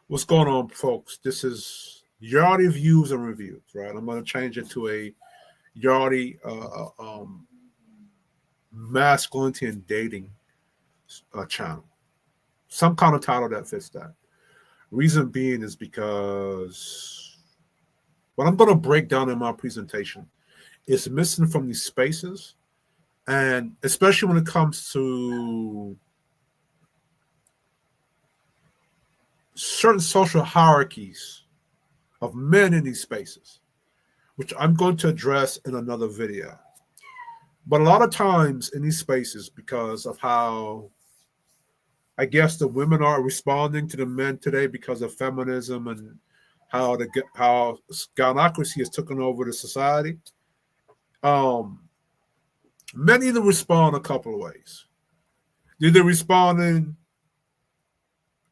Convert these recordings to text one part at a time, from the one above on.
What's going on, folks? This is Yardy Views and Reviews, right? I'm going to change it to a Yardy Masculinity and Dating channel. Some kind of title that fits that. Reason being is because what I'm going to break down in my presentation is missing from these spaces, and especially when it comes to certain social hierarchies of men in these spaces, which I'm going to address in another video. But a lot of times in these spaces, because of how I guess the women are responding to the men today because of feminism and how gynocracy has taken over the society, um, men either respond a couple of ways. Either respond and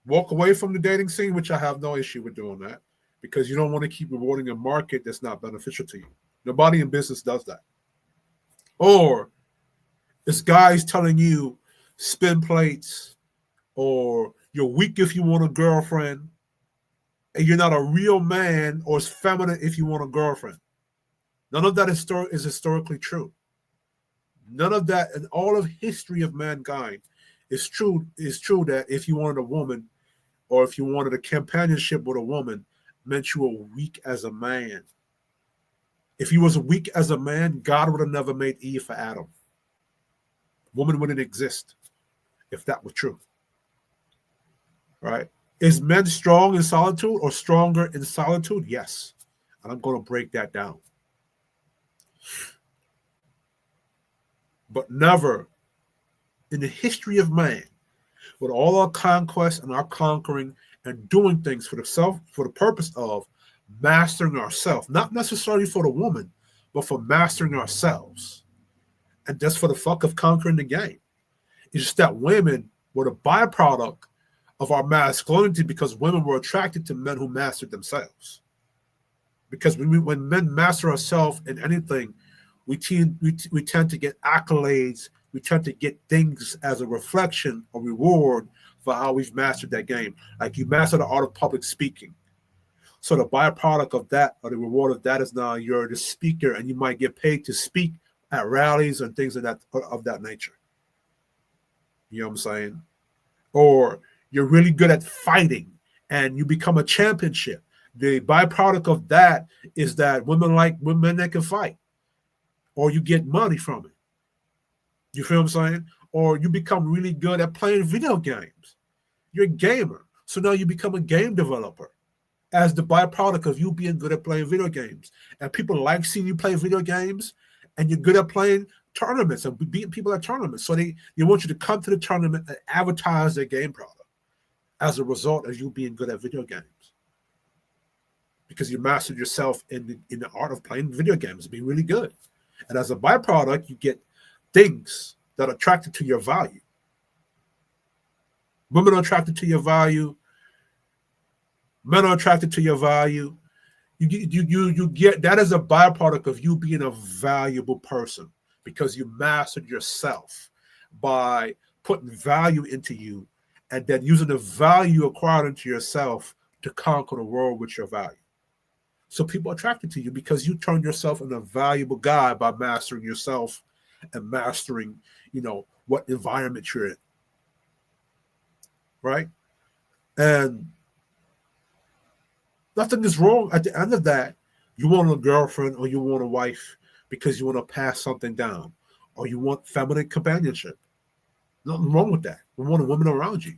walk away from the dating scene, which I have no issue with doing that, because you don't want to keep rewarding a market that's not beneficial to you. Nobody in business does that. Or it's guys telling you spin plates, or you're weak if you want a girlfriend, and you're not a real man, or it's feminine if you want a girlfriend. None of that is historically true. None of that in all of history of mankind is true that if you wanted a woman or if you wanted a companionship with a woman meant you were weak as a man. If you was weak as a man, God would have never made Eve for Adam. Woman wouldn't exist if that were true. Right? Is men strong in solitude or stronger in solitude? Yes. And I'm going to break that down. But never in the history of man, with all our conquest and our conquering and doing things for the purpose of mastering ourselves, not necessarily for the woman, but for mastering ourselves. And just for the fuck of conquering the game. It's just that women were the byproduct of our masculinity because women were attracted to men who mastered themselves. Because when men master ourselves in anything, we tend to get accolades. We tend to get things as a reflection or reward for how we've mastered that game. Like you master the art of public speaking. So the byproduct of that or the reward of that is now you're the speaker and you might get paid to speak at rallies and things of that nature. You know what I'm saying? Or you're really good at fighting and you become a championship. The byproduct of that is that women like women that can fight. Or you get money from it. You feel what I'm saying? Or you become really good at playing video games. You're a gamer. So now you become a game developer as the byproduct of you being good at playing video games. And people like seeing you play video games, and you're good at playing tournaments and beating people at tournaments. So they want you to come to the tournament and advertise their game product as a result of you being good at video games. Because you mastered yourself in the art of playing video games, being really good. And as a byproduct, you get things that are attracted to your value. Women are attracted to your value. Men are attracted to your value. You get that as a byproduct of you being a valuable person because you mastered yourself by putting value into you and then using the value acquired into yourself to conquer the world with your value. So people are attracted to you because you turned yourself into a valuable guy by mastering yourself and mastering, what environment you're in. Right? And nothing is wrong. At the end of that, you want a girlfriend or you want a wife because you want to pass something down or you want feminine companionship. Nothing wrong with that. You want a woman around you.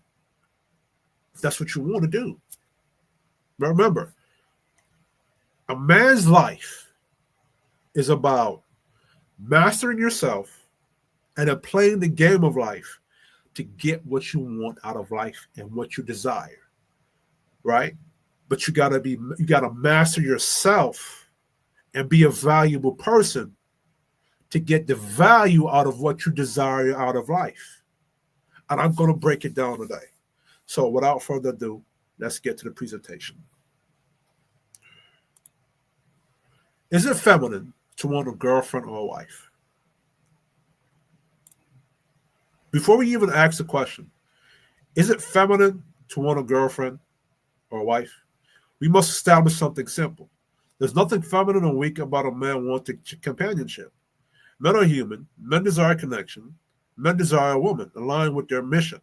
If that's what you want to do. But remember, a man's life is about mastering yourself and then playing the game of life to get what you want out of life and what you desire. Right? But you gotta master yourself and be a valuable person to get the value out of what you desire out of life. And I'm going to break it down today. So without further ado, let's get to the presentation. Is it feminine to want a girlfriend or a wife? Before we even ask the question, is it feminine to want a girlfriend or a wife, we must establish something simple. There's nothing feminine or weak about a man wanting companionship. Men are human. Men desire connection. Men desire a woman aligned with their mission.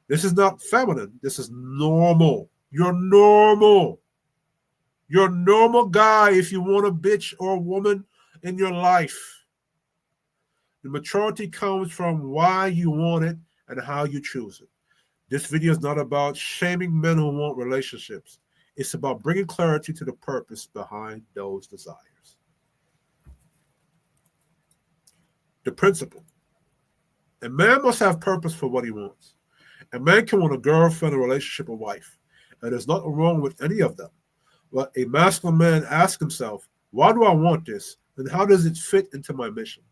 This is not feminine. This is normal. You're normal. You're a normal guy if you want a bitch or a woman in your life. The maturity comes from why you want it and how you choose it. This video is not about shaming men who want relationships. It's about bringing clarity to the purpose behind those desires. The principle. A man must have purpose for what he wants. A man can want a girlfriend, a relationship, a wife. And there's nothing wrong with any of them. But a masculine man asks himself, why do I want this? And how does it fit into my mission?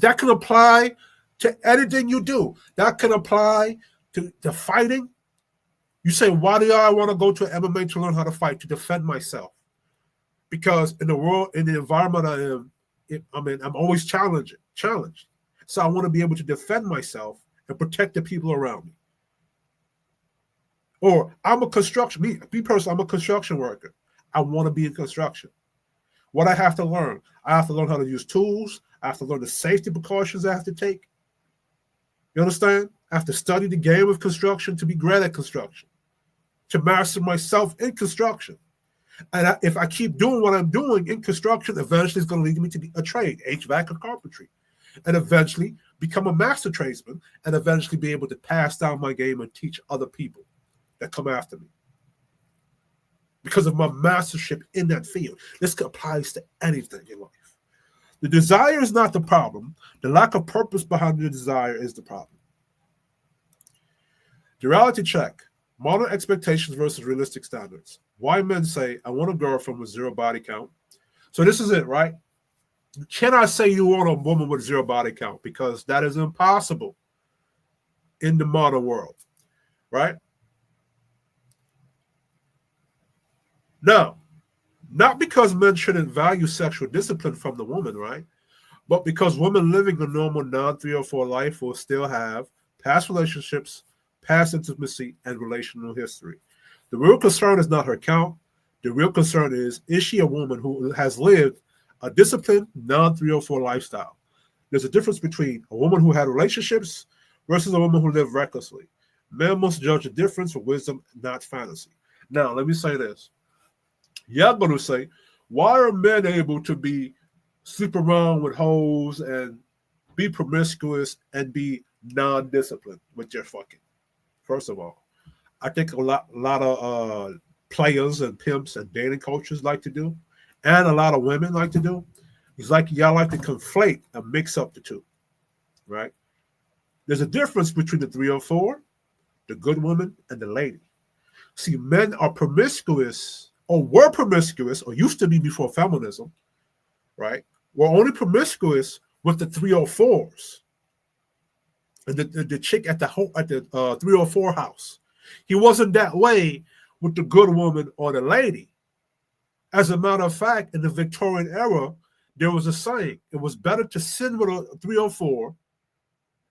That can apply to anything you do. That can apply to fighting. You say, why do I want to go to MMA to learn how to fight, to defend myself? Because in the world, in the environment I'm always challenged. So I want to be able to defend myself and protect the people around me. Or I'm a construction, I'm a construction worker. I want to be in construction. What I have to learn, I have to learn how to use tools. I have to learn the safety precautions I have to take. You understand? I have to study the game of construction to be great at construction, to master myself in construction. And if I keep doing what I'm doing in construction, eventually it's going to lead me to a trade, HVAC or carpentry, and eventually become a master tradesman, and eventually be able to pass down my game and teach other people that come after me because of my mastership in that field. This applies to anything in life. The desire is not the problem. The lack of purpose behind the desire is the problem. The reality check. Modern expectations versus realistic standards. Why men say, I want a girlfriend with zero body count. So this is it, right? You cannot say you want a woman with zero body count because that is impossible in the modern world, right? Now, not because men shouldn't value sexual discipline from the woman, right? But because women living a normal non-304 life will still have past relationships, past intimacy, and relational history. The real concern is not her count. The real concern is she a woman who has lived a disciplined non-304 lifestyle? There's a difference between a woman who had relationships versus a woman who lived recklessly. Men must judge the difference with wisdom, not fantasy. Now, let me say this. You're going to say, why are men able to sleep around with hoes and be promiscuous and be non-disciplined with their fucking? First of all, I think a lot of players and pimps and dating coaches like to do, and a lot of women like to do, is like y'all like to conflate and mix up the two, right? There's a difference between the 304, the good woman, and the lady. See, men are promiscuous, or were promiscuous, or used to be before feminism, right? Were only promiscuous with the 304s. And the chick at the 304 house. He wasn't that way with the good woman or the lady. As a matter of fact, in the Victorian era, there was a saying: it was better to sin with a 304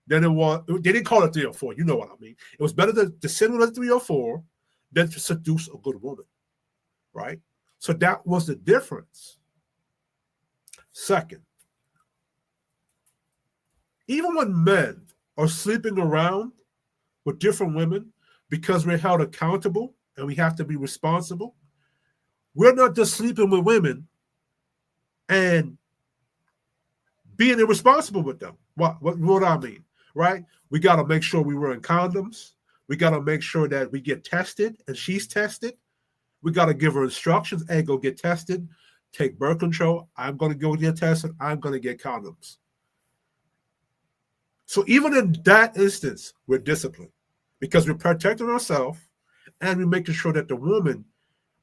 than it was. They didn't call it 304. You know what I mean? It was better to sin with a 304 than to seduce a good woman, right? So that was the difference. Second, even when men are sleeping around with different women because we're held accountable and we have to be responsible, we're not just sleeping with women and being irresponsible with them. What I mean, right? We got to make sure we wear condoms. We got to make sure that we get tested and she's tested. We got to give her instructions. Hey, go get tested. Take birth control. I'm going to go get tested. I'm going to get condoms. So even in that instance, we're disciplined because we're protecting ourselves and we're making sure that the woman,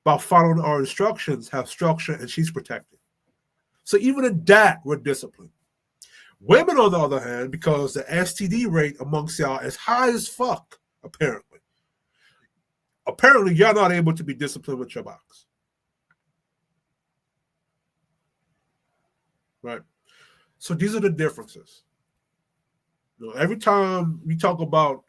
by following our instructions, have structure and she's protected. So even in that, we're disciplined. Women, on the other hand, because the STD rate amongst y'all is high as fuck, apparently. Apparently, you're not able to be disciplined with your box. Right? So these are the differences. You know, every time we talk about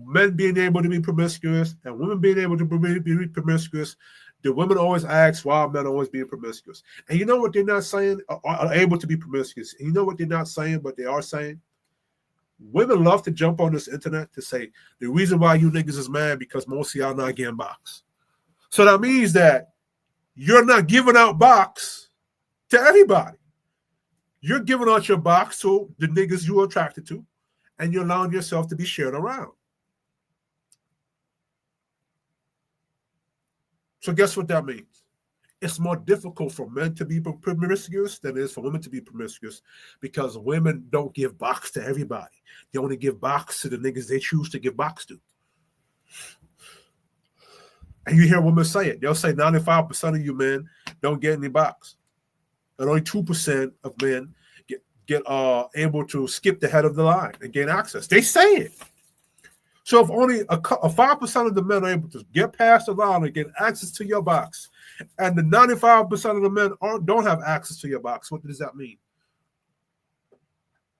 men being able to be promiscuous and women being able to be promiscuous, the women always ask why men always being promiscuous. And you know what they're not saying? Are able to be promiscuous. And you know what they're not saying, but they are saying? Women love to jump on this internet to say the reason why you niggas is mad because most of y'all not getting box. So that means that you're not giving out box to everybody. You're giving out your box to the niggas you're attracted to, and you're allowing yourself to be shared around. So guess what that means? It's more difficult for men to be promiscuous than it is for women to be promiscuous because women don't give box to everybody. They only give box to the niggas they choose to give box to. And you hear women say it. They'll say 95% of you men don't get any box. And only 2% of men get able to skip the head of the line and gain access. They say it. So if only a 5% of the men are able to get past the line and get access to your box, and the 95% of the men don't have access to your box, what does that mean?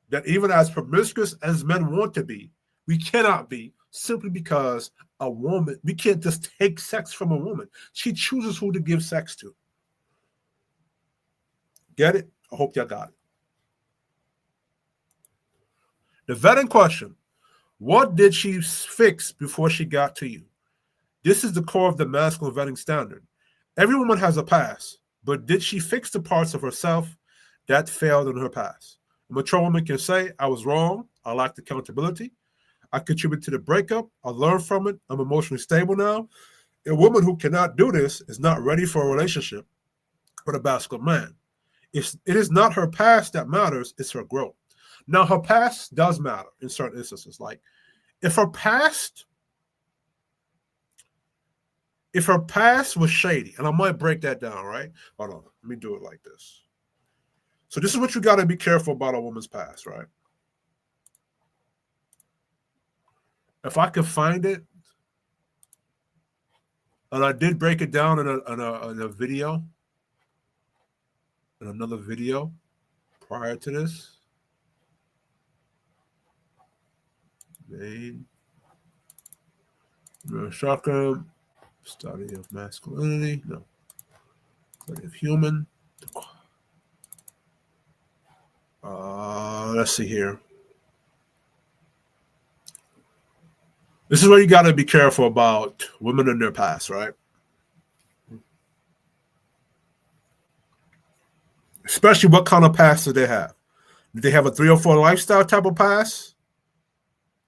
That even as promiscuous as men want to be, we cannot be simply because a woman, we can't just take sex from a woman. She chooses who to give sex to. Get it? I hope y'all got it. The vetting question. What did she fix before she got to you? This is the core of the masculine vetting standard. Every woman has a past, but did she fix the parts of herself that failed in her past? A mature woman can say, I was wrong. I lacked accountability. I contributed to the breakup. I learned from it. I'm emotionally stable now. A woman who cannot do this is not ready for a relationship with a masculine man. It is not her past that matters, it's her growth. Now, her past does matter in certain instances. Like, if her past was shady, and I might break that down, right? Hold on, let me do it like this. So this is what you got to be careful about a woman's past, right? If I can find it, and I did break it down in a video, in another video prior to this. Main chakra, study of masculinity, no, study of human. Let's see here. This is where you got to be careful about women in their past, right? Especially what kind of past do they have? Do they have a 304 lifestyle type of past?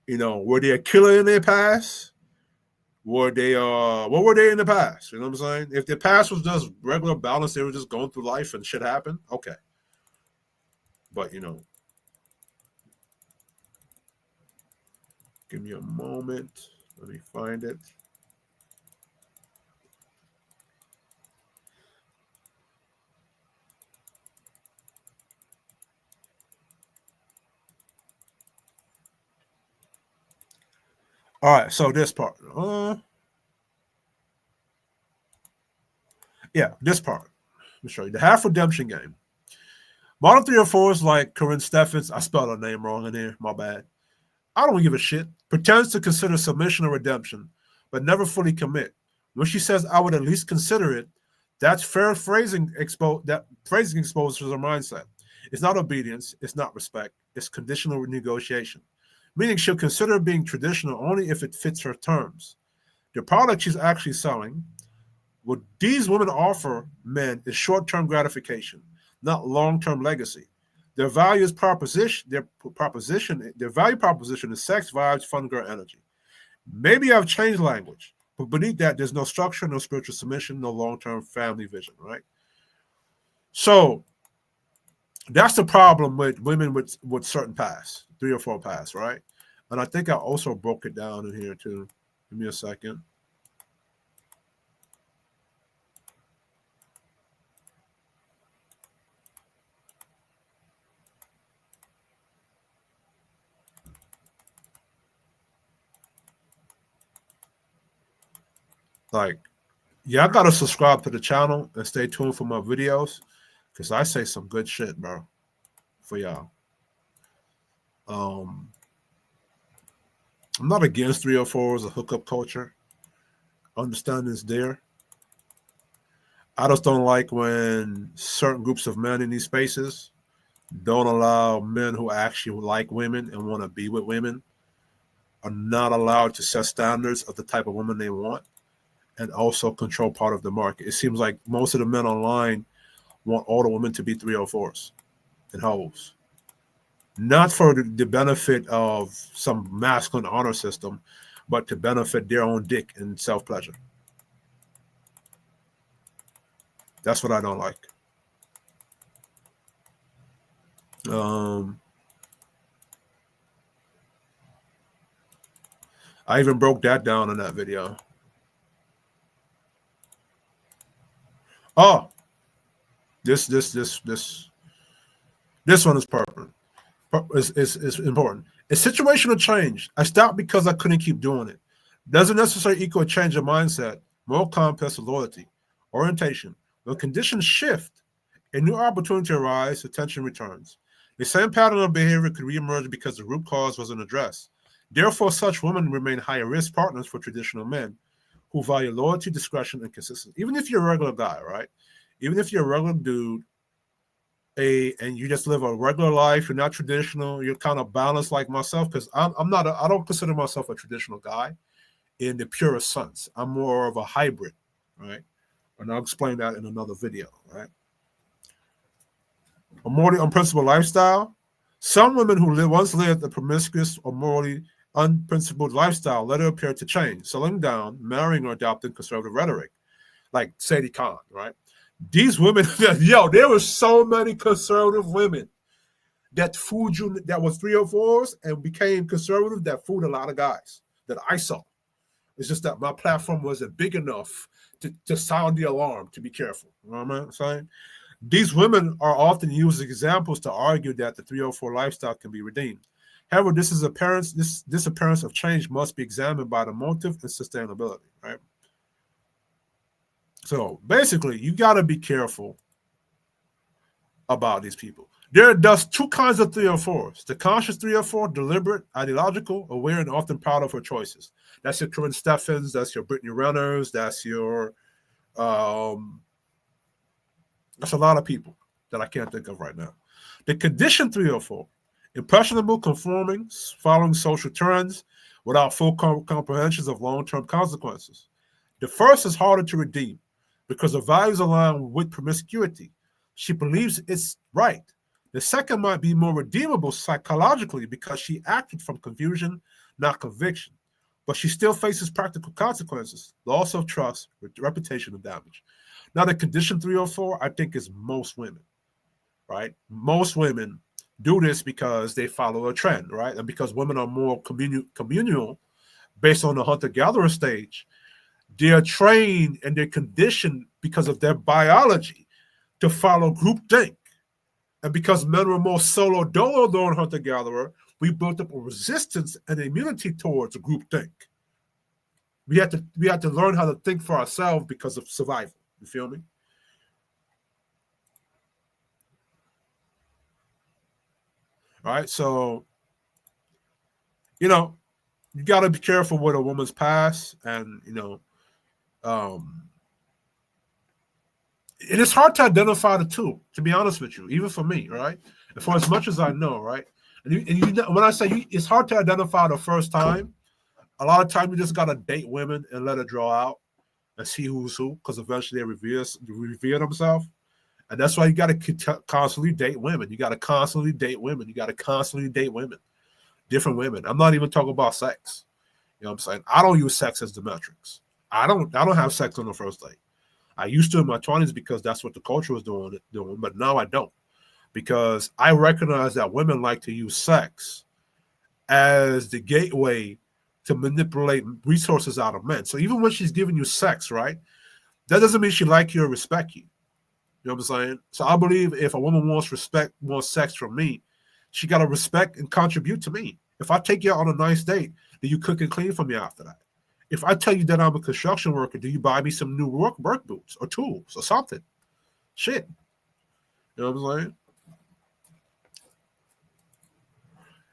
You know, were they a killer in their past? Were they what were they in the past? You know what I'm saying? If their past was just regular balance, they were just going through life and shit happened, okay. But you know, give me a moment. Let me find it. All right, so this part. Yeah, this part. Let me show you. The half redemption game. Modern 304 is like Corinne Steffens. I spelled her name wrong in here. My bad. I don't give a shit. Pretends to consider submission or redemption, but never fully commit. When she says, I would at least consider it, that's fair phrasing. That phrasing exposes her mindset. It's not obedience. It's not respect. It's conditional negotiation. Meaning she'll consider being traditional only if it fits her terms. The product she's actually selling, what these women offer men is short-term gratification, not long-term legacy. Their value proposition, their value proposition is sex, vibes, fun, girl energy. Maybe I've changed language, but beneath that, there's no structure, no spiritual submission, no long-term family vision, right? So that's the problem with women with certain paths, 304 paths, right? And I think I also broke it down in here too. Give me a second. Like, y'all gotta subscribe to the channel and stay tuned for my videos because I say some good shit, bro, for y'all. I'm not against 304 as a hookup culture. Understanding is there. I just don't like when certain groups of men in these spaces don't allow men who actually like women and want to be with women are not allowed to set standards of the type of woman they want and also control part of the market. It seems like most of the men online want all the women to be 304s and hoes. Not for the benefit of some masculine honor system, but to benefit their own dick and self pleasure. That's what I don't like. Um, I even broke that down in that video. Oh, this this this this this one is perfect. Is important. A situational change. I stopped because I couldn't keep doing it. Doesn't necessarily equal a change of mindset, moral compass, or loyalty, orientation. When conditions shift, a new opportunity arises, attention returns. The same pattern of behavior could reemerge because the root cause wasn't addressed. Therefore, such women remain higher risk partners for traditional men who value loyalty, discretion, and consistency. Even if you're a regular guy, right? Even if you're a regular dude, and you just live a regular life, you're not traditional, you're kind of balanced like myself, because I'm not, I don't consider myself a traditional guy in the purest sense. I'm more of a hybrid, right? And I'll explain that in another video, right? A morally unprincipled lifestyle. Some women who once lived a promiscuous or morally unprincipled lifestyle later appear to change, settling down, marrying, or adopting conservative rhetoric, like Sadie Khan, right? These women, yo, there were so many conservative women that fooled you, that was 304s and became conservative, that fooled a lot of guys that I saw. It's just that my platform wasn't big enough to sound the alarm, to be careful. You know what I'm saying? These women are often used as examples to argue that the 304 lifestyle can be redeemed. However, this appearance of change must be examined by the motive and sustainability, right? So basically, you got to be careful about these people. There are thus two kinds of 304s. The conscious 304, deliberate, ideological, aware, and often proud of her choices. That's your Corinne Steffens, that's your Brittany Renners, that's your that's a lot of people that I can't think of right now. The conditioned 304, impressionable, conforming, following social trends without full comprehensions of long-term consequences. The first is harder to redeem because her values align with promiscuity. She believes it's right. The second might be more redeemable psychologically because she acted from confusion, not conviction. But she still faces practical consequences, loss of trust, reputation, and damage. Now, the condition 304, I think, is most women, right? Most women do this because they follow a trend, right? And because women are more communal based on the hunter-gatherer stage, they are trained and they're conditioned because of their biology to follow groupthink. And because men were more solo dolo during hunter-gatherer, we built up a resistance and immunity towards groupthink. We had to learn how to think for ourselves because of survival. You feel me? All right. So, you got to be careful with a woman's past, and it is hard to identify the two. To be honest with you, even for me, right? And for as much as I know, right? And when I say it's hard to identify the first time, a lot of time you just gotta date women and let it draw out and see who's who, because eventually they reveal themselves. And that's why you got to constantly date women. You got to constantly date women. You got to constantly date women, different women. I'm not even talking about sex. You know what I'm saying? I don't use sex as the metrics. I don't have sex on the first date. I used to in my 20s because that's what the culture was doing, but now I don't, because I recognize that women like to use sex as the gateway to manipulate resources out of men. So even when she's giving you sex, right, that doesn't mean she like you or respect you. You know what I'm saying? So I believe if a woman wants sex from me, she got to respect and contribute to me. If I take you out on a nice date, then you cook and clean for me after that. If I tell you that I'm a construction worker, do you buy me some new work boots or tools or something? Shit. You know what I'm saying?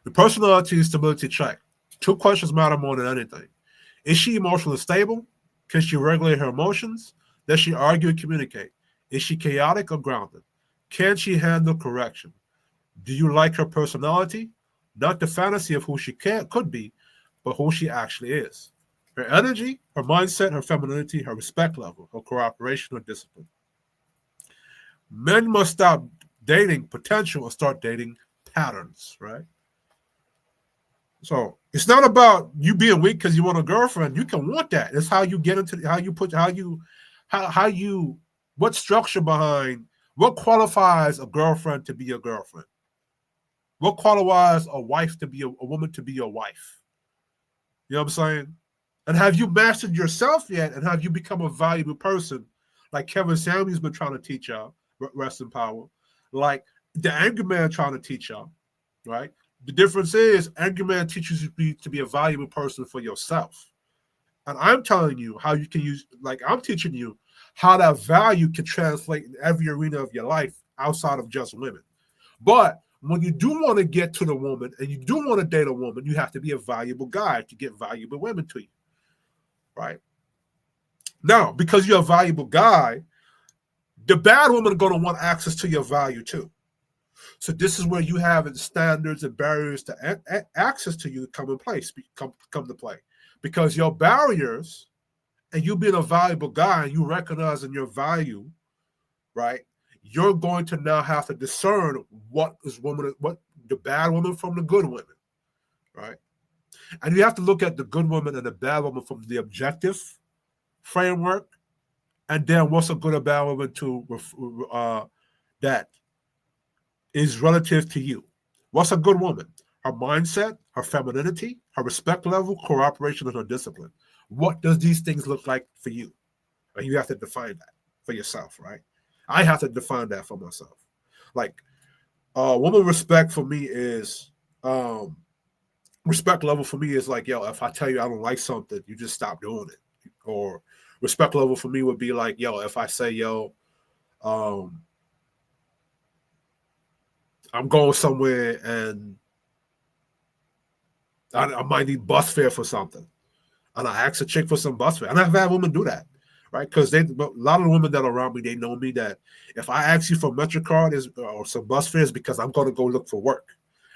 The personality stability check. Two questions matter more than anything. Is she emotionally stable? Can she regulate her emotions? Does she argue and communicate? Is she chaotic or grounded? Can she handle correction? Do you like her personality? Not the fantasy of who she could be, but who she actually is. Her energy, her mindset, her femininity, her respect level, her cooperation, her discipline. Men must stop dating potential and start dating patterns, right? So it's not about you being weak because you want a girlfriend. You can want that. It's how you get into how you what structure behind what qualifies a girlfriend to be a girlfriend. What qualifies a wife to be a woman to be your wife? You know what I'm saying? And have you mastered yourself yet? And have you become a valuable person? Like Kevin Samuels been trying to teach y'all, rest in power. Like the Angry Man trying to teach y'all, right? The difference is Angry Man teaches you to be a valuable person for yourself. And I'm telling you how you can use, like I'm teaching you how that value can translate in every arena of your life outside of just women. But when you do want to get to the woman and you do want to date a woman, you have to be a valuable guy to get valuable women to you, right? Now, because you're a valuable guy, the bad woman are going to want access to your value too. So this is where you have standards and barriers to access to you come to play, because your barriers and you being a valuable guy and you recognizing your value, right? You're going to now have to discern what the bad woman from the good women, right? And you have to look at the good woman and the bad woman from the objective framework, and then what's a good or bad woman that is relative to you. What's a good woman? Her mindset, her femininity, her respect level, cooperation, and her discipline. What does these things look like for you? And you have to define that for yourself, right? I have to define that for myself. Like, woman respect for me is respect level for me is like, yo, if I tell you I don't like something, you just stop doing it. Or respect level for me would be like, yo, if I say, yo, I'm going somewhere and I might need bus fare for something, and I ask a chick for some bus fare, and I've had women do that, right? Because a lot of the women that are around me, they know me that if I ask you for MetroCard or some bus fares, because I'm going to go look for work,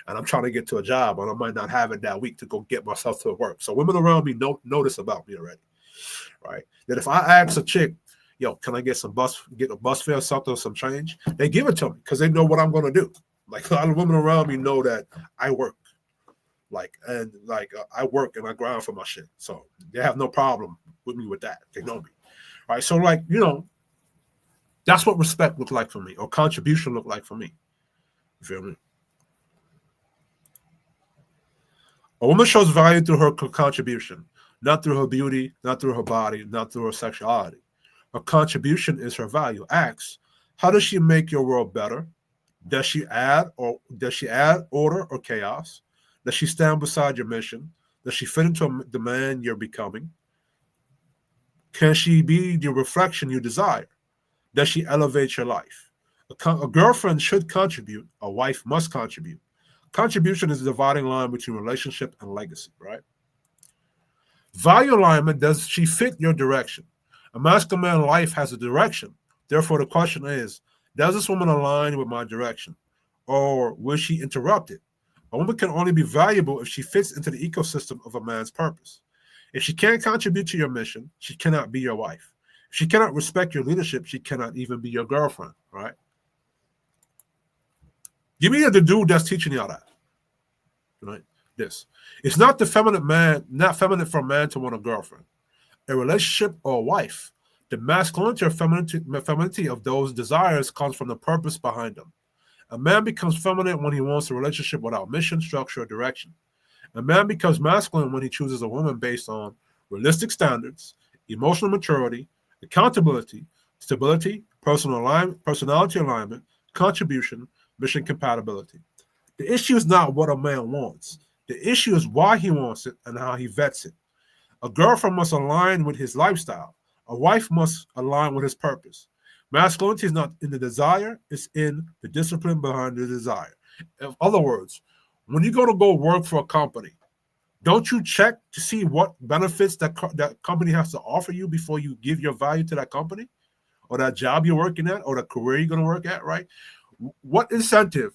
and I'm trying to get to a job, and I might not have it that week to go get myself to work. So women around me know this about me already, right? That if I ask a chick, yo, can I get a bus fare or something, or some change? They give it to me because they know what I'm going to do. Like a lot of women around me know that I work. I work and I grind for my shit. So they have no problem with me with that. They know me. Right. So that's what respect looked like for me, or contribution looked like for me. You feel me? A woman shows value through her contribution, not through her beauty, not through her body, not through her sexuality. Her contribution is her value. Ask, how does she make your world better? Does she add order or chaos? Does she stand beside your mission? Does she fit into the man you're becoming? Can she be the reflection you desire? Does she elevate your life? A girlfriend should contribute. A wife must contribute. Contribution is the dividing line between relationship and legacy, right? Value alignment, does she fit your direction? A masculine man life has a direction. Therefore, the question is, does this woman align with my direction? Or will she interrupt it? A woman can only be valuable if she fits into the ecosystem of a man's purpose. If she can't contribute to your mission, she cannot be your wife. If she cannot respect your leadership, she cannot even be your girlfriend, right? Give me the dude that's teaching y'all that, right? This. It's not not feminine for a man to want a girlfriend, a relationship, or a wife. The masculinity or femininity of those desires comes from the purpose behind them. A man becomes feminine when he wants a relationship without mission, structure, or direction. A man becomes masculine when he chooses a woman based on realistic standards, emotional maturity, accountability, stability, personality alignment, contribution, mission compatibility. The issue is not what a man wants. The issue is why he wants it and how he vets it. A girlfriend must align with his lifestyle. A wife must align with his purpose. Masculinity is not in the desire, it's in the discipline behind the desire. In other words, when you're going to go work for a company, Don't you check to see what benefits that company has to offer you before you give your value to that company or that job you're working at or the career you're going to work at, right? What incentive?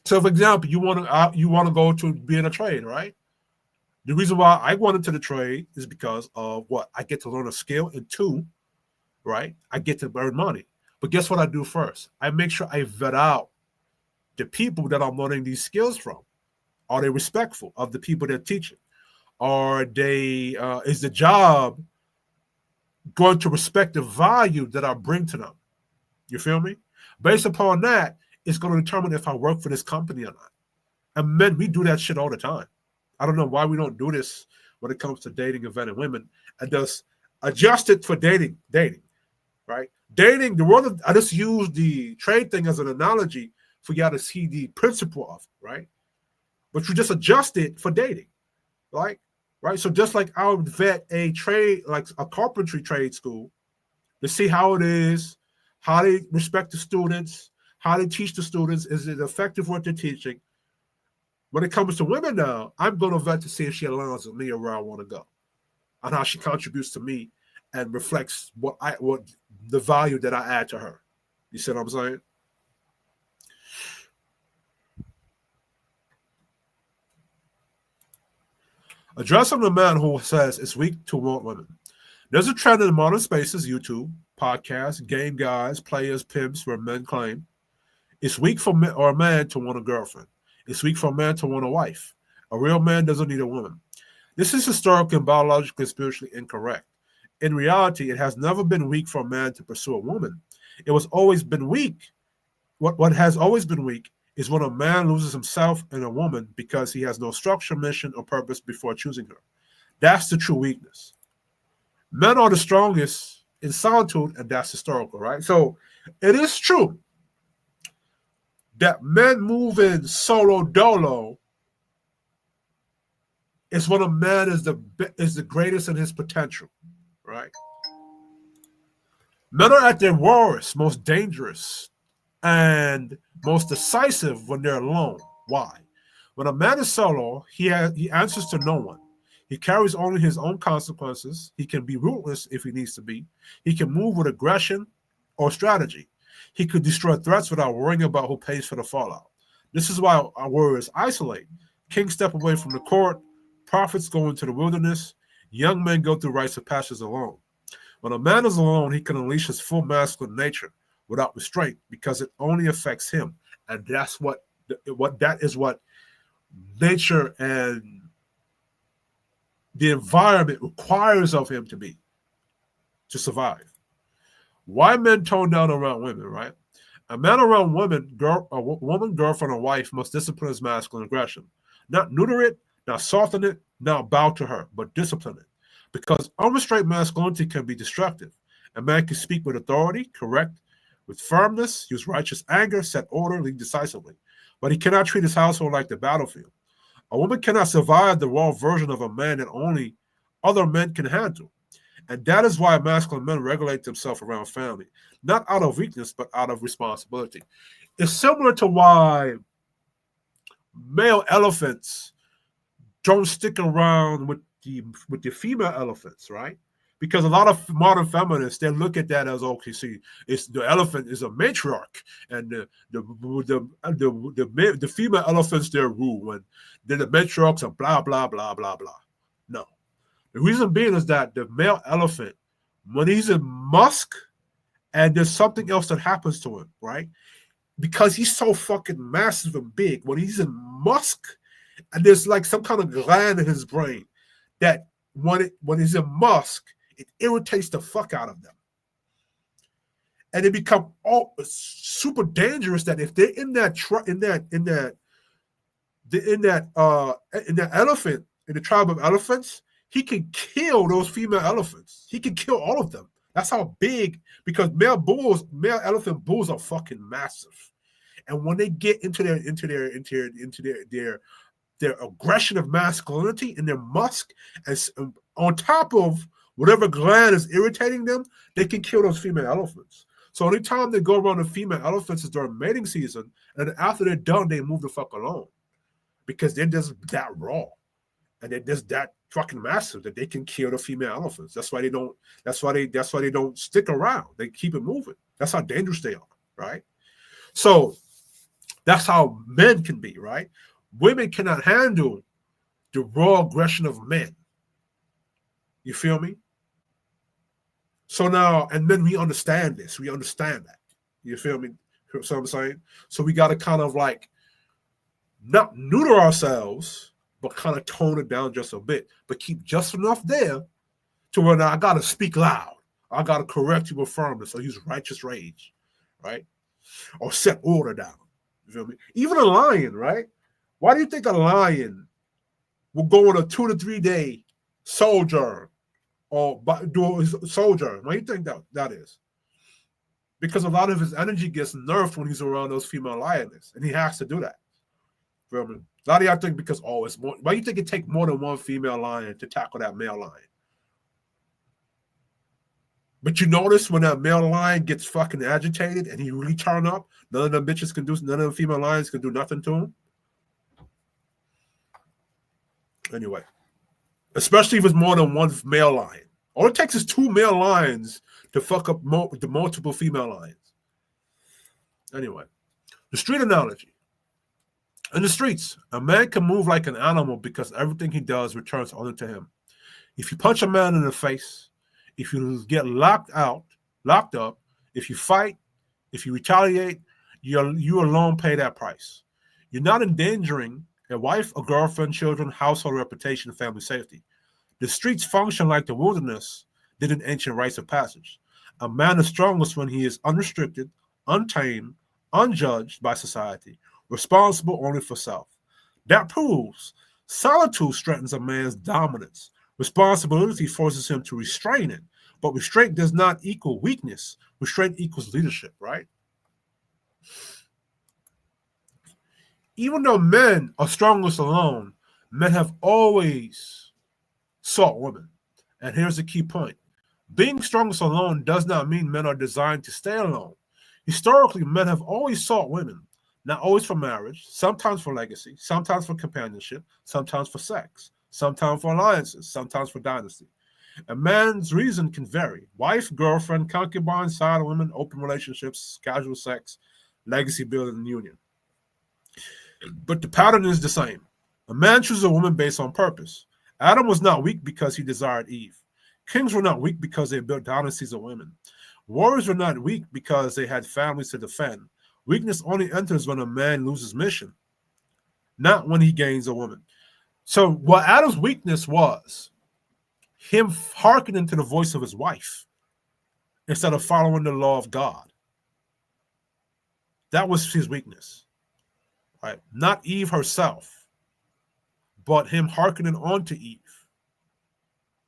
So, for example, you want to go to be in a trade, right? The reason why I went into the trade is because of what? I get to learn a skill, and two, right? I get to earn money. But guess what I do first? I make sure I vet out the people that I'm learning these skills from. Are they respectful of the people they're teaching? Are they is the job going to respect the value that I bring to them? You feel me? Based upon that, it's going to determine if I work for this company or not. And men, we do that shit all the time. I don't know why we don't do this when it comes to dating and vetting women and just adjust it for dating, right? Dating, the world, I just use the trade thing as an analogy for y'all to see the principle of it, right? But you just adjust it for dating, right? Right. So just like I would vet a trade, like a carpentry trade school, to see how it is, how they respect the students, how they teach the students, is it effective what they're teaching? When it comes to women now, I'm going to vet to see if she aligns with me or where I want to go, and how she contributes to me and reflects what the value that I add to her. You see what I'm saying? Addressing the man who says it's weak to want women. There's a trend in modern spaces, YouTube, podcasts, game guys, players, pimps, where men claim it's weak for a man to want a girlfriend. It's weak for a man to want a wife. A real man doesn't need a woman. This is historically and biologically and spiritually incorrect. In reality, it has never been weak for a man to pursue a woman. It was always been weak. What has always been weak is when a man loses himself in a woman because he has no structure, mission, or purpose before choosing her. That's the true weakness. Men are the strongest in solitude, and that's historical, right? So it is true that men moving solo dolo is when a man is the greatest in his potential, right? Men are at their worst, most dangerous, and most decisive when they're alone. Why? When a man is solo, he answers to no one. He carries only his own consequences. He can be ruthless if he needs to be. He can move with aggression or strategy. He could destroy threats without worrying about who pays for the fallout. This is why our warriors isolate. Kings step away from the court. Prophets go into the wilderness. Young men go through rites of passage alone. When a man is alone, he can unleash his full masculine nature without restraint because it only affects him. And that's what nature and the environment requires of him to survive. Why men tone down around women, right? A man around a woman, girlfriend, or wife must discipline his masculine aggression. Not neuter it, not soften it, not bow to her, but discipline it. Because unrestrained masculinity can be destructive. A man can speak with authority, correct with firmness, use righteous anger, set order, lead decisively. But he cannot treat his household like the battlefield. A woman cannot survive the raw version of a man that only other men can handle. And that is why masculine men regulate themselves around family, not out of weakness, but out of responsibility. It's similar to why male elephants don't stick around with the female elephants, right? Because a lot of modern feminists, they look at that as, okay, see, it's the elephant is a matriarch, and the female elephants they rule, and then the matriarchs are blah blah blah blah blah. No, the reason being is that the male elephant, when he's in musk, and there's something else that happens to him, right? Because he's so fucking massive and big, when he's in musk, and there's like some kind of gland in his brain that when he's in musk, it irritates the fuck out of them, and they become all super dangerous. That if they're in that elephant, in the tribe of elephants, he can kill those female elephants. He can kill all of them. That's how big. Because male elephant bulls are fucking massive, and when they get into their aggression of masculinity and their musk, and on top of whatever gland is irritating them, they can kill those female elephants. So anytime they go around the female elephants is during mating season, and after they're done, they move the fuck alone because they're just that raw. and they're just that fucking massive that they can kill the female elephants. That's why they don't. That's why they don't stick around. They keep it moving. That's how dangerous they are, right? So that's how men can be, right? Women cannot handle the raw aggression of men. You feel me? So now, and then we understand this. We understand that. You feel me? So I'm saying? So we got to kind of like not neuter ourselves, but kind of tone it down just a bit, but keep just enough there to where now I got to speak loud. I got to correct you with firmness or use righteous rage, right? Or set order down. You feel me? Even a lion, right? Why do you think a lion will go on a 2 to 3 day sojourn or do his sojourn? Why do you think that is? Because a lot of his energy gets nerfed when he's around those female lioness, and he has to do that. Feel me? A lot of y'all think because, it's more. Why do you think it takes more than one female lion to tackle that male lion? But you notice when that male lion gets fucking agitated and he really turn up, none of them bitches can do, none of the female lions can do nothing to him. Anyway, especially if it's more than one male lion. All it takes is 2 male lions to fuck up the multiple female lions. Anyway, the street analogy. In the streets, a man can move like an animal because everything he does returns only to him. If you punch a man in the face, if you get locked up, if you fight, if you retaliate, you alone pay that price. You're not endangering a wife, a girlfriend, children, household reputation, and family safety. The streets function like the wilderness did in ancient rites of passage. A man is strongest when he is unrestricted, untamed, unjudged by society, responsible only for self. That proves solitude strengthens a man's dominance. Responsibility forces him to restrain it, but restraint does not equal weakness. Restraint equals leadership, right? Even though men are strongest alone, men have always sought women. And here's the key point. Being strongest alone does not mean men are designed to stay alone. Historically, men have always sought women, not always for marriage, sometimes for legacy, sometimes for companionship, sometimes for sex, sometimes for alliances, sometimes for dynasty. A man's reason can vary. Wife, girlfriend, concubine, side women, open relationships, casual sex, legacy building, and union. But the pattern is the same. A man chooses a woman based on purpose. Adam was not weak because he desired Eve. Kings were not weak because they built dynasties of women. Warriors were not weak because they had families to defend. Weakness only enters when a man loses mission, not when he gains a woman. So what Adam's weakness was, him hearkening to the voice of his wife instead of following the law of God. That was his weakness. Right? Not Eve herself, but him hearkening on to Eve.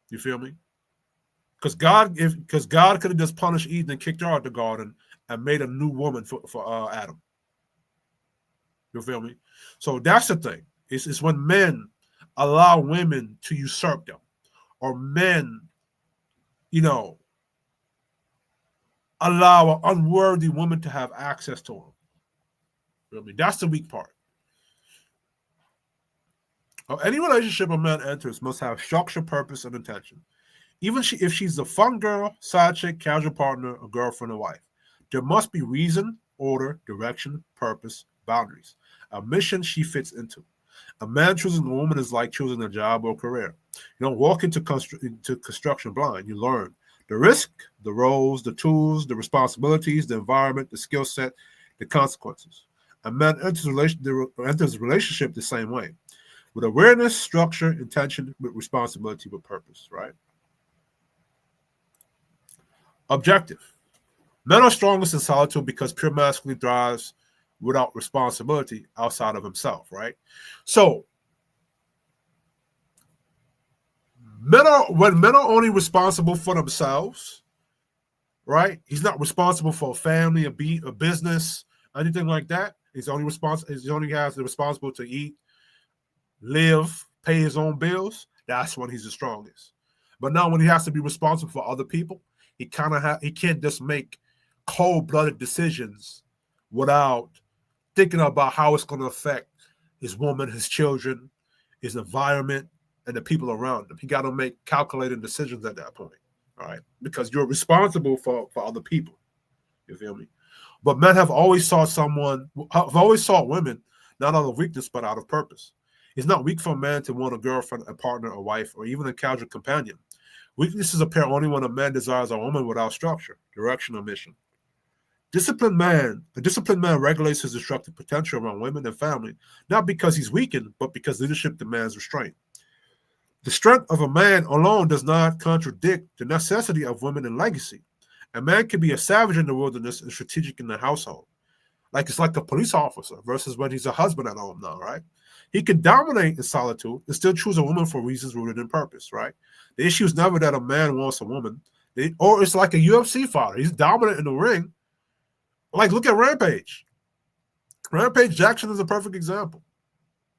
You feel me? Because God could have just punished Eve and kicked her out of the garden and made a new woman for Adam. You feel me? So that's the thing. It's when men allow women to usurp them, or men, allow an unworthy woman to have access to them. You know what I mean? That's the weak part. Any relationship a man enters must have structure, purpose, and intention. Even if she's a fun girl, side chick, casual partner, a girlfriend, or wife, there must be reason, order, direction, purpose, boundaries, a mission she fits into. A man choosing a woman is like choosing a job or career. You don't walk into construction blind. You learn the risk, the roles, the tools, the responsibilities, the environment, the skill set, the consequences. A man enters a relationship the same way, with awareness, structure, intention, with responsibility, with purpose, right? Objective. Men are strongest in solitude because pure masculinity thrives without responsibility outside of himself, right? So, when men are only responsible for themselves, right? He's not responsible for a family, a business, anything like that. He only has the responsibility to eat, live, pay his own bills. That's when he's the strongest. But now when he has to be responsible for other people, he can't just make cold-blooded decisions without thinking about how it's going to affect his woman, his children, his environment, and the people around him. He got to make calculated decisions at that point, all right? Because you're responsible for other people. You feel me? But men have always sought women not out of weakness but out of purpose. It's not weak for a man to want a girlfriend, a partner, a wife, or even a casual companion. Weaknesses appear only when a man desires a woman without structure, direction, or mission. A disciplined man regulates his destructive potential around women and family, not because he's weakened, but because leadership demands restraint. The strength of a man alone does not contradict the necessity of women and legacy. A man can be a savage in the wilderness and strategic in the household. Like it's like a police officer versus when he's a husband at home now, right? He can dominate in solitude and still choose a woman for reasons rooted in purpose, right? The issue is never that a man wants a woman, or it's like a UFC fighter. He's dominant in the ring. Like, look at Rampage. Rampage Jackson is a perfect example.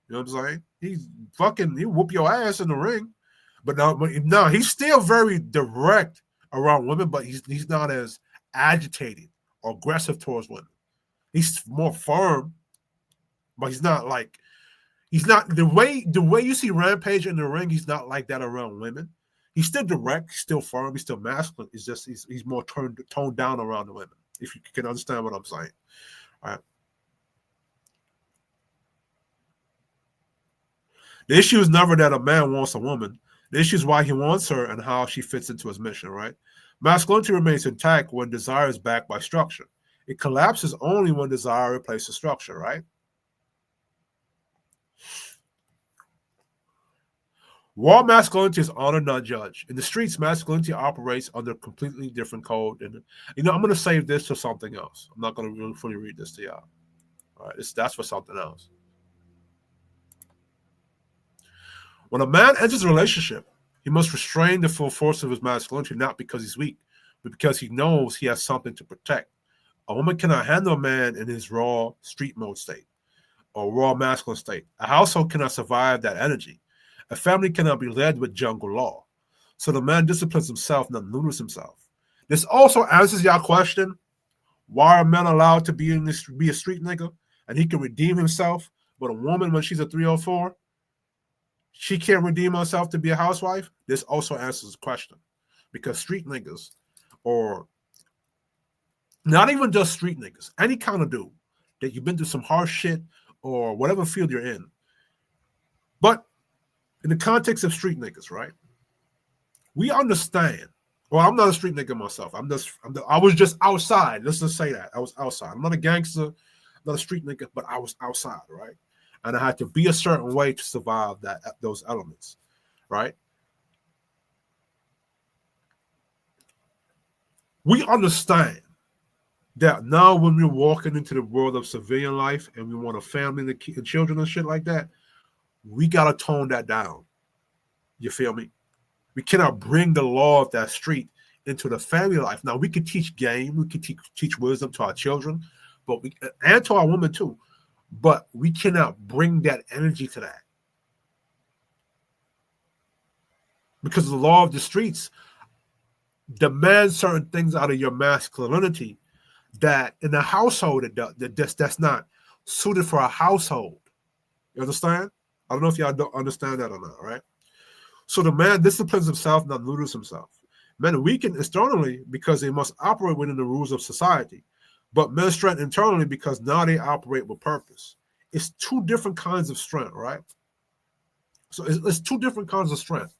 You know what I'm saying? He whoop your ass in the ring. But no, he's still very direct around women, but he's not as agitated or aggressive towards women. He's more firm, but he's not the way you see Rampage in the ring, he's not like that around women. He's still direct, he's still firm, he's still masculine. It's just he's more toned down around the women, if you can understand what I'm saying. All right. The issue is never that a man wants a woman. The issue is why he wants her and how she fits into his mission, right? Masculinity remains intact when desire is backed by structure. It collapses only when desire replaces structure, right? Raw masculinity is honor, not judge. In the streets, masculinity operates under a completely different code. And I'm going to save this to something else. I'm not going to really fully read this to y'all. All right, that's for something else. When a man enters a relationship, he must restrain the full force of his masculinity, not because he's weak, but because he knows he has something to protect. A woman cannot handle a man in his raw street mode state or raw masculine state. A household cannot survive that energy. A family cannot be led with jungle law. So the man disciplines himself, not neuters himself. This also answers your question: why are men allowed to be be a street nigga and he can redeem himself, but a woman, when she's a 304, she can't redeem herself to be a housewife? This also answers the question. Because street niggas, or not even just street niggas, any kind of dude that you've been through some harsh shit or whatever field you're in. But in the context of street niggas, right? We understand. Well, I'm not a street nigga myself. I was just outside. Let's just say that. I was outside. I'm not a gangster, I'm not a street nigga, but I was outside, right? And I had to be a certain way to survive those elements, right? We understand that now when we're walking into the world of civilian life and we want a family and children and shit like that, we got to tone that down. You feel me? We cannot bring the law of that street into the family life. Now, we can teach game, we can teach wisdom to our children, and to our women too, but we cannot bring that energy to that. Because the law of the streets demands certain things out of your masculinity that in a household that's not suited for a household. You understand? I don't know if y'all don't understand that or not, right? So the man disciplines himself, not neuters himself. Men weaken externally because they must operate within the rules of society, but men strengthen internally because now they operate with purpose. It's two different kinds of strength, right? So it's two different kinds of strength.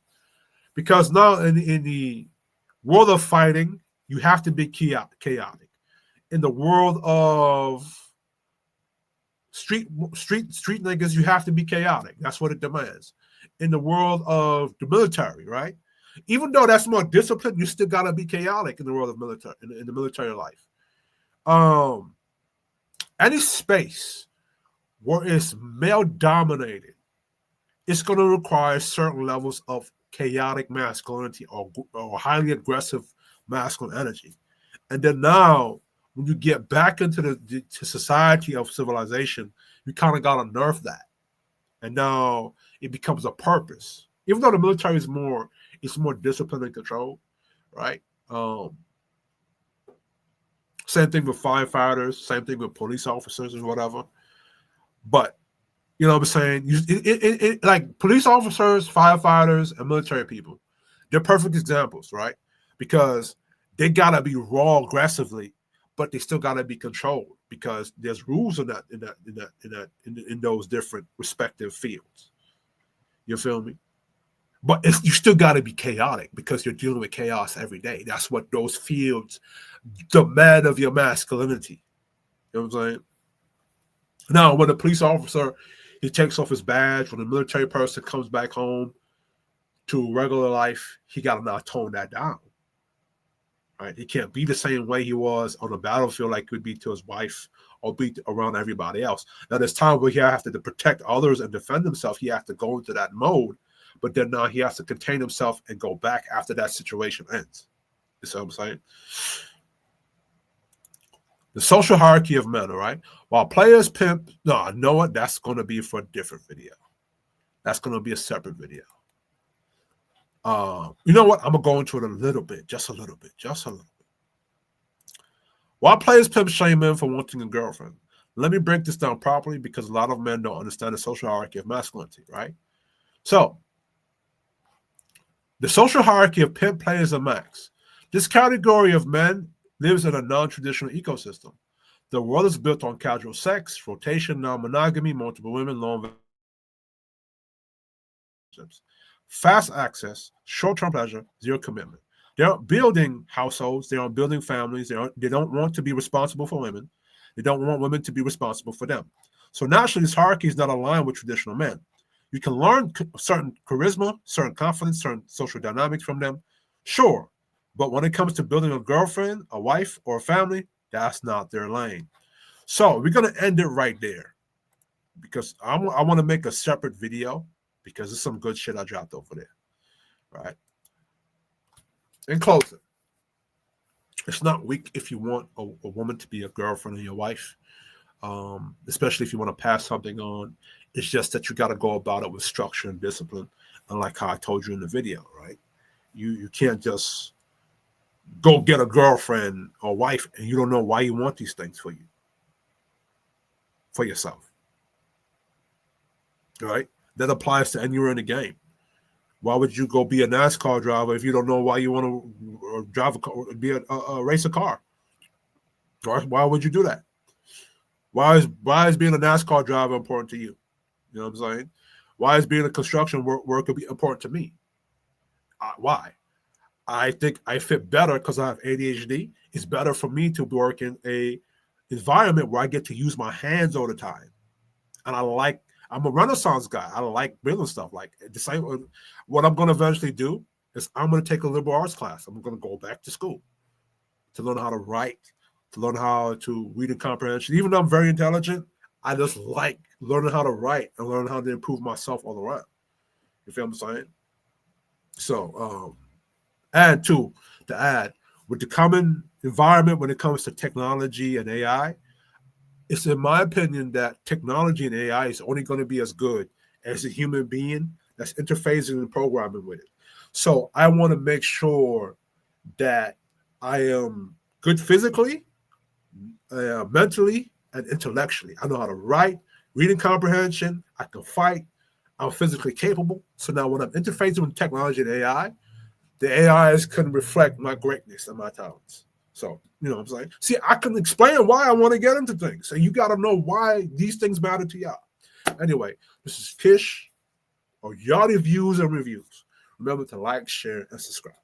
Because now in the world of fighting, you have to be chaotic. In the world of street niggas, you have to be chaotic. That's what it demands. In the world of the military, right? Even though that's more disciplined, you still gotta be chaotic in the world of military, in the military life. Any space where it's male dominated, it's going to require certain levels of chaotic masculinity or highly aggressive masculine energy. And then now, when you get back into the society of civilization, you kind of got to nerf that. And now it becomes a purpose. Even though the military is more disciplined and controlled, right? Same thing with firefighters, same thing with police officers or whatever. But You know what I'm saying? Like police officers, firefighters, and military people, they're perfect examples, right? Because they gotta be raw aggressively, but they still gotta be controlled because there's rules in those different respective fields. You feel me? But you still got to be chaotic because you're dealing with chaos every day. That's what those fields demand of your masculinity. You know what I'm saying? Now, when a police officer, he takes off his badge, when a military person comes back home to regular life, he got to now tone that down. Right? He can't be the same way he was on the battlefield like he would be to his wife or be around everybody else. Now, there's times where he has to protect others and defend himself. He has to go into that mode, but then now he has to contain himself and go back after that situation ends. You see what I'm saying? The social hierarchy of men, all right? While players pimp, no, know what? That's going to be for a different video. That's going to be a separate video. You know what? I'm going to go into it a little bit, just a little bit. While players pimp shame men for wanting a girlfriend, let me break this down properly because a lot of men don't understand the social hierarchy of masculinity, right? So, the social hierarchy of pimp, players, and max. This category of men lives in a non-traditional ecosystem. The world is built on casual sex, rotation, non-monogamy, multiple women, long relationships, fast access, short-term pleasure, zero commitment. They aren't building households. They aren't building families. They don't want to be responsible for women. They don't want women to be responsible for them. So naturally, this hierarchy is not aligned with traditional men. You can learn certain charisma, certain confidence, certain social dynamics from them, sure. But when it comes to building a girlfriend, a wife, or a family, that's not their lane. So we're going to end it right there because I want to make a separate video because there's some good shit I dropped over there, right? In closing, it's not weak if you want a woman to be a girlfriend or your wife, especially if you want to pass something on. It's just that you got to go about it with structure and discipline, unlike how I told you in the video, right? You can't just go get a girlfriend or wife and you don't know why you want these things for yourself, right? That applies to anywhere in the game. Why would you go be a NASCAR driver if you don't know why you want to drive a car, race a car? Why would you do that? Why is being a NASCAR driver important to you? You know what I'm saying? Why is being a construction worker important to me? Why? I think I fit better because I have ADHD. It's better for me to work in a environment where I get to use my hands all the time. And I'm a Renaissance guy. I like building stuff. Like the same. What I'm going to eventually do is I'm going to take a liberal arts class. I'm going to go back to school to learn how to write, to learn how to read and comprehension. Even though I'm very intelligent, I just like learning how to write and learn how to improve myself all around. You feel what I'm saying? So, to add, with the common environment when it comes to technology and AI, it's in my opinion that technology and AI is only going to be as good as a human being that's interfacing and programming with it. So I want to make sure that I am good physically, mentally, and intellectually. I know how to write, reading comprehension. I can fight. I'm physically capable. So now when I'm interfacing with technology and AI, the AIs can reflect my greatness and my talents. So, you know what I'm saying? See, I can explain why I want to get into things. And you got to know why these things matter to y'all. Anyway, this is Kish or Yachty Views and Reviews. Remember to like, share, and subscribe.